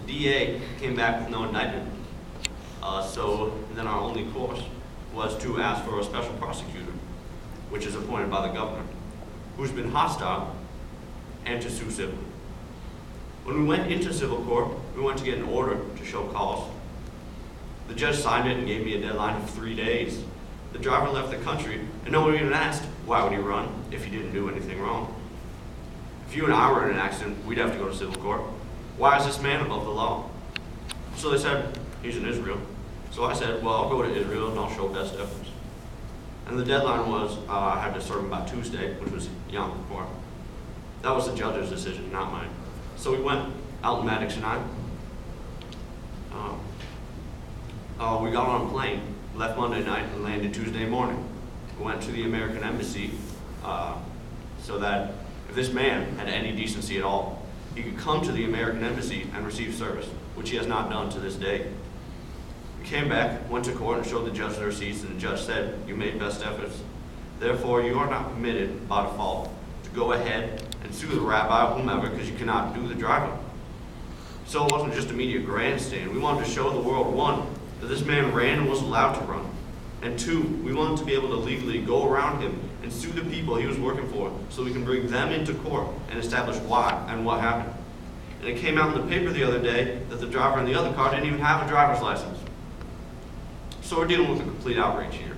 DA came back with no indictment. So then our only course was to ask for a special prosecutor, which is appointed by the governor, who's been hostile, and to sue civil. When we went into civil court, we went to get an order to show cause. The judge signed it and gave me a deadline of 3 days. The driver left the country, and no one even asked, why would he run if he didn't do anything wrong? If you and I were in an accident, we'd have to go to civil court. Why is this man above the law? So they said, he's in Israel. So I said, well, I'll go to Israel and I'll show best efforts. And the deadline was, I had to serve him by Tuesday, which was Yom Kippur. That was the judge's decision, not mine. So we went, Alton Maddox and I. We got on a plane, left Monday night, and landed Tuesday morning. We went to the American Embassy so that if this man had any decency at all, he could come to the American Embassy and receive service, which he has not done to this day. We came back, went to court, and showed the judge the receipts, and the judge said, you made best efforts. Therefore, you are not permitted, by default, to go ahead and sue the rabbi or whomever because you cannot do the driving. So it wasn't just a media grandstand. We wanted to show the world, one, that this man ran and was allowed to run. And two, we wanted to be able to legally go around him and sue the people he was working for so we can bring them into court and establish why and what happened. And it came out in the paper the other day that the driver in the other car didn't even have a driver's license. So we're dealing with a complete outrage here.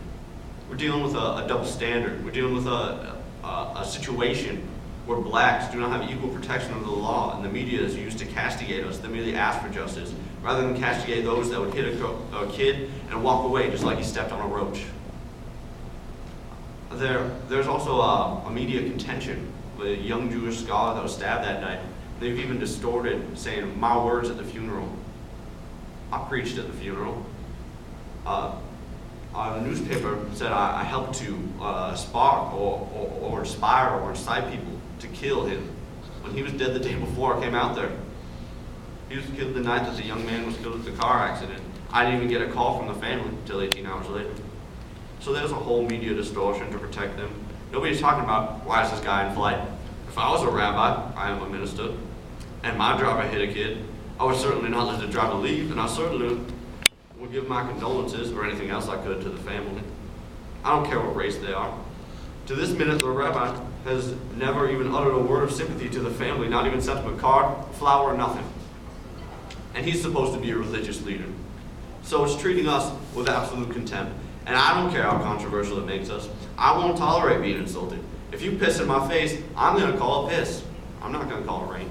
We're dealing with a double standard. We're dealing with a situation where blacks do not have equal protection under the law, and the media is used to castigate us that merely ask for justice, rather than castigate those that would hit a kid and walk away just like he stepped on a roach. There's also a media contention with a young Jewish scholar that was stabbed that night. They've even distorted saying my words at the funeral. I preached at the funeral. The newspaper said I helped to spark or inspire or incite people to kill him. When he was dead the day before I came out there. He was killed the night that the young man was killed in the car accident. I didn't even get a call from the family until 18 hours later. So there's a whole media distortion to protect them. Nobody's talking about why is this guy in flight. If I was a rabbi, I am a minister, and my driver hit a kid, I would certainly not let the driver leave, and I certainly would give my condolences or anything else I could to the family. I don't care what race they are. To this minute, the rabbi has never even uttered a word of sympathy to the family, not even sent them a card, flower, or nothing. And he's supposed to be a religious leader. So it's treating us with absolute contempt. And I don't care how controversial it makes us. I won't tolerate being insulted. If you piss in my face, I'm going to call it piss. I'm not going to call it rain.